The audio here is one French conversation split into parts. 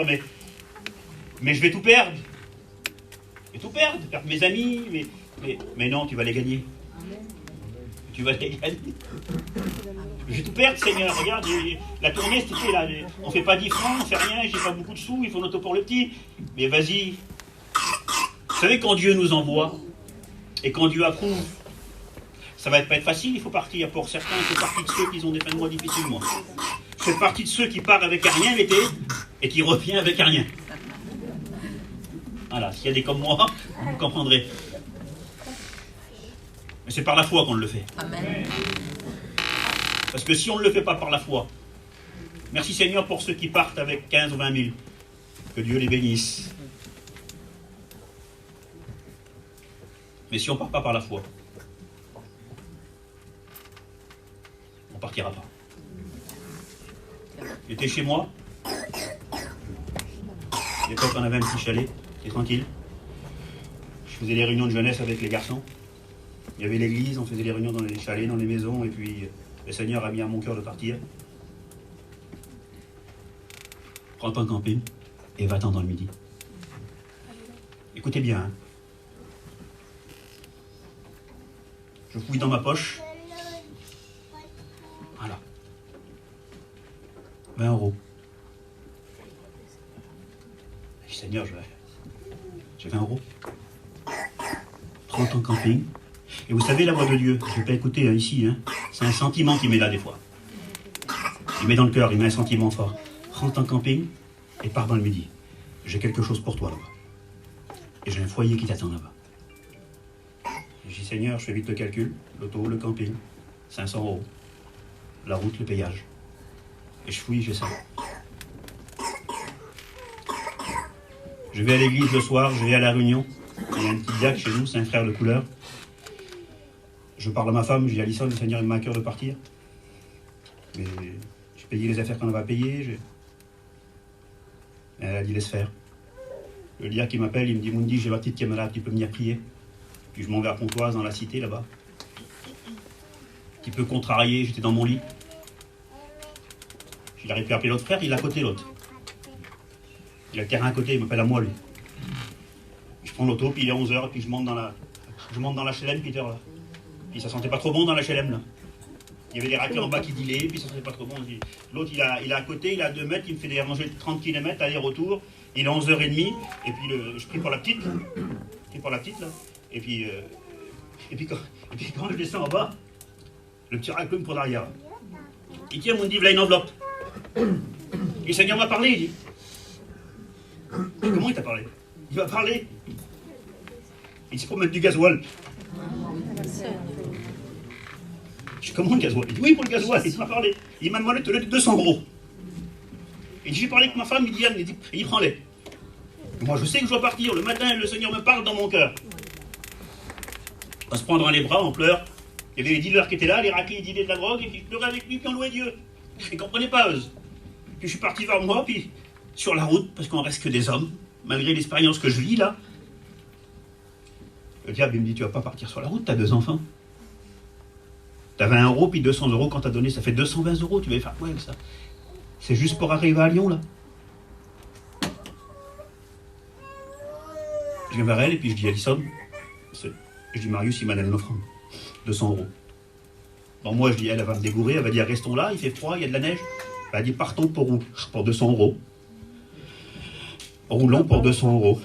mais je vais tout perdre. Je vais tout perdre mes amis, mais non, tu vas les gagner. Tu vas les gagner. Je vais tout perdre, Seigneur. Regarde, la tournée, cet été, là, on fait pas 10 francs, on fait rien, j'ai pas beaucoup de sous, il faut notre pour le petit. Mais vas-y. Vous savez, quand Dieu nous envoie, et quand Dieu approuve, ça va pas être facile, il faut partir. Pour certains, je fais partie de ceux qui ont des fins de mois difficiles, moi. Je fais partie de ceux qui partent avec rien l'été, et qui revient avec rien. Voilà, s'il y a des comme moi, vous comprendrez. Mais c'est par la foi qu'on le fait. Amen. Parce que si on ne le fait pas par la foi, merci Seigneur pour ceux qui partent avec 15 ou 20 000. Que Dieu les bénisse. Mais si on ne part pas par la foi, on ne partira pas. J'étais chez moi. À l'époque, on avait un petit chalet. C'était tranquille. Je faisais les réunions de jeunesse avec les garçons. Il y avait l'église, on faisait les réunions dans les chalets, dans les maisons, et puis le Seigneur a mis à mon cœur de partir. Prends ton camping et va-t'en dans le midi. Écoutez bien. Hein. Je fouille dans ma poche. Voilà. 20 €. Je dis, Seigneur, j'ai 20 €. Prends ton camping. Et vous savez, la voix de Dieu, je ne vais pas écouter ici, hein, c'est un sentiment qui met là des fois. Il met dans le cœur, il met un sentiment fort. Prends ton camping et pars dans le midi. J'ai quelque chose pour toi là-bas. Et j'ai un foyer qui t'attend là-bas. Je dis, Seigneur, je fais vite le calcul. L'auto, le camping, 500 €. La route, le payage. Et je fouille, j'ai ça. Je vais à l'église le soir, je vais à la réunion. Il y a un petit diacre chez nous, c'est un frère de couleur. Je parle à ma femme, je dis à Alison, le Seigneur il m'a à cœur de partir. Mais j'ai payé les affaires qu'on avait à payer. Elle a dit laisse faire. Le diacre qui m'appelle, il me dit Mundi, j'ai ma petite qui est malade, tu peux venir prier. Puis je m'en vais à Pontoise, dans la cité là-bas. Un petit peu contrarié, j'étais dans mon lit. Il n'arrive plus à appeler l'autre frère, il est à côté l'autre. Il a le terrain à côté, il m'appelle à moi lui. Je prends l'auto, puis il est 11h, et puis je monte dans la HLM, Peter là. Puis ça sentait pas trop bon dans la HLM là. Il y avait des raclés en bas qui dilaient, puis ça sentait pas trop bon. L'autre il est à côté, il est à 2 mètres, il me fait des rangées de 30 km aller-retour. Il est 11h30, et puis je prie pour la petite. Là. Et puis quand je descends en bas, le petit racleux me prend derrière. Il tient mon dit, voilà une enveloppe. Et le Seigneur m'a parlé, il dit. Comment il t'a parlé? Il m'a parlé. Il dit, pour mettre du gasoil. Je dis, comment le gasoil? Il dit, oui, pour le gasoil, il m'a parlé. Il m'a demandé de te donner 200 €. Il dit, j'ai parlé avec ma femme, il dit, prends-les. Moi, je sais que je dois partir. Le matin, le Seigneur me parle dans mon cœur. On va se prendre dans les bras, on pleure. Il y avait les dealers qui étaient là, les raclés, ils dealaient de la drogue, et puis je pleurais avec lui, puis on louait Dieu. Je ne comprenais pas, eux. Puis je suis parti vers moi, puis sur la route, parce qu'on reste que des hommes, malgré l'expérience que je vis là. Le diable, il me dit, tu vas pas partir sur la route, tu as 2 enfants. Tu as 20 € puis 200 € quand tu as donné, ça fait 220 €, tu vas faire quoi avec ça? C'est juste pour arriver à Lyon, là. Je viens vers elle, et puis je dis, Alison, je dis, Marius, il m'a donné une offrande, 200 €. Bon, moi, je dis, elle va me dégourrer, elle va dire, restons là, il fait froid, il y a de la neige. Elle va dire, partons pour 200 €. Roulons pour 200 €.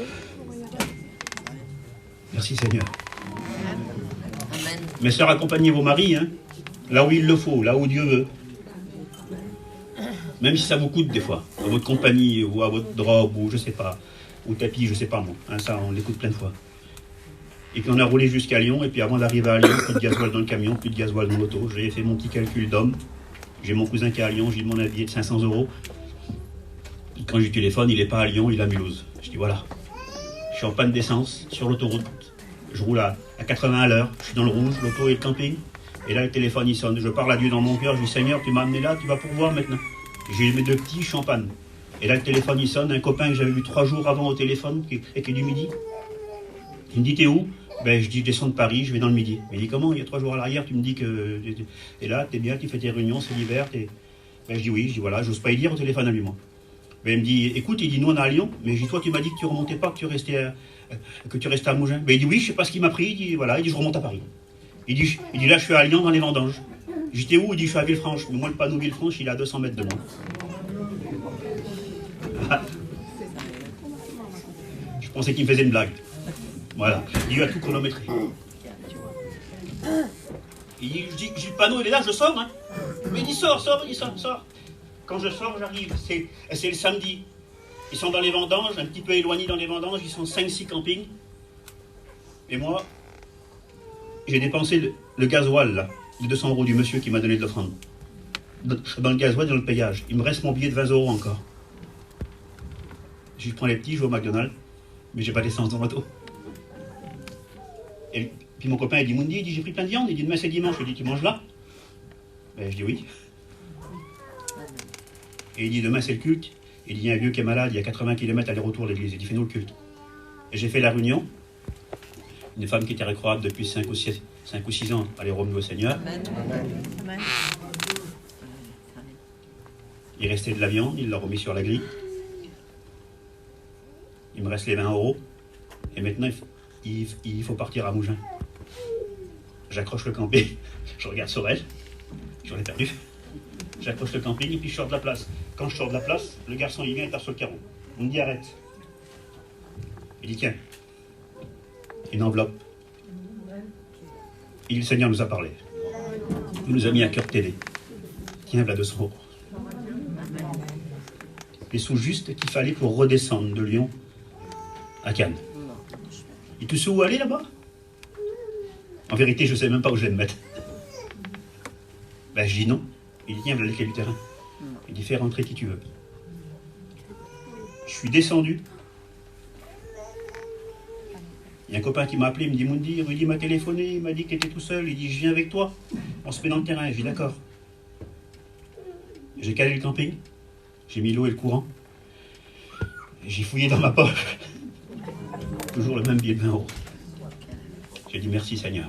Merci Seigneur. Amen. Mes sœurs, accompagnez vos maris, hein, là où il le faut, là où Dieu veut. Même si ça vous coûte des fois, à votre compagnie, ou à votre drogue, ou je sais pas, ou tapis, je sais pas moi. Hein, ça, on l'écoute plein de fois. Et puis on a roulé jusqu'à Lyon, et puis avant d'arriver à Lyon, plus de gasoil dans le camion, plus de gasoil dans l'auto. J'ai fait mon petit calcul d'homme. J'ai mon cousin qui est à Lyon, j'ai mon billet de 500 €. Quand je lui téléphone, il n'est pas à Lyon, il est à Mulhouse. Je dis voilà, je suis en panne d'essence sur l'autoroute. Je roule à 80 à l'heure, je suis dans le rouge, l'auto et le camping. Et là, le téléphone, il sonne. Je parle à Dieu dans mon cœur, je dis Seigneur, tu m'as amené là, tu vas pourvoir maintenant. J'ai mes 2 petits, je suis en panne. Et là, le téléphone, il sonne. Un copain que j'avais vu 3 jours avant au téléphone, qui est du Midi. Il me dit, t'es où? Ben, je dis, je descends de Paris, je vais dans le Midi. Il me dit, comment? Il y a 3 jours à l'arrière, tu me dis que t'es là, t'es bien, tu fais tes réunions, c'est l'hiver. Ben, je dis oui, je dis voilà, j'ose pas y dire au téléphone à lui, moi. Ben, il me dit, écoute, il dit, nous on est à Lyon, mais toi tu m'as dit que tu remontais pas, que tu restais à Mougins. Ben, il dit, oui, je sais pas ce qu'il m'a pris, il dit, voilà, il dit, je remonte à Paris. Il dit, là, je suis à Lyon dans les vendanges. J'étais où? Il dit, je suis à Villefranche. Mais moi, le panneau Villefranche, il est à 200 mètres de moi. Je pensais qu'il me faisait une blague. Voilà, il a tout chronométré. Je dis, le panneau, il est là, je sors, hein. Mais il dit, sors. Quand je sors, j'arrive, c'est le samedi. Ils sont dans les vendanges, un petit peu éloignés dans les vendanges, ils sont 5-6 campings. Et moi, j'ai dépensé le gasoil, là, les 200 € du monsieur qui m'a donné de l'offrande. Dans le gasoil, dans le payage. Il me reste mon billet de 20 € encore. Je prends les petits, je vais au McDonald's, mais j'ai pas d'essence dans l'auto. Et puis mon copain, il dit, Mundi, il dit, j'ai pris plein de viande. Il dit, demain c'est dimanche. Je lui dis, tu manges là? Ben, je dis oui. Et il dit, demain c'est le culte. Il dit, il y a un vieux qui est malade, il y a 80 km aller-retour à l'église. Il dit, fais-nous le culte. Et j'ai fait la réunion. Une femme qui était recroyable depuis 5 ou 6 ans, allez, revenue au Seigneur. Amen. Il restait de la viande, il l'a remis sur la grille. Il me reste les 20 €. Et maintenant, il faut partir à Mougins. J'accroche le camping, je regarde Sorel, j'en ai perdu. J'accroche le camping et puis je sors de la place. Quand je sors de la place, le garçon il vient et tape sur le carreau. On me dit arrête. Il dit tiens, une enveloppe. Et le Seigneur nous a parlé. Il nous a mis à cœur télé. Tiens, voilà 200 €. Les sous justes qu'il fallait pour redescendre de Lyon à Cannes. Et tu sais où aller là-bas? En vérité, je ne sais même pas où je vais me mettre. Ben, je dis non. Il dit, tiens, voilà les clés du terrain. Il dit, fais rentrer qui tu veux. Je suis descendu. Il y a un copain qui m'a appelé, il me dit, Mundi, Rudy m'a téléphoné, il m'a dit qu'il était tout seul. Il dit, je viens avec toi. On se met dans le terrain. Je dis, d'accord. J'ai calé le camping. J'ai mis l'eau et le courant. J'ai fouillé dans ma poche. Toujours le même billet de 20 €. J'ai dit merci Seigneur.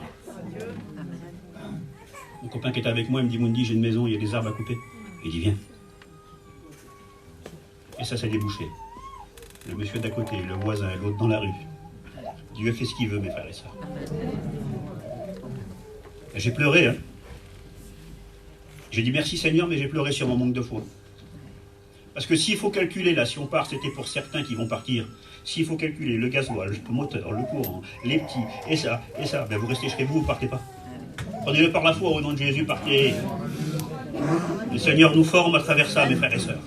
Mon copain qui était avec moi, il me dit Mundi, j'ai une maison, il y a des arbres à couper. Il dit viens. Et ça s'est débouché. Le monsieur d'à côté, le voisin, l'autre dans la rue. Dieu fait ce qu'il veut, mes frères et sœurs. J'ai pleuré, hein. J'ai dit merci Seigneur, mais j'ai pleuré sur mon manque de foi. Parce que s'il faut calculer, là, si on part, c'était pour certains qui vont partir. S'il faut calculer le gasoil, le moteur, le courant, les petits, et ça, ben vous restez chez vous, vous ne partez pas. Prenez-le par la foi, au nom de Jésus, partez. Le Seigneur nous forme à travers ça, mes frères et sœurs.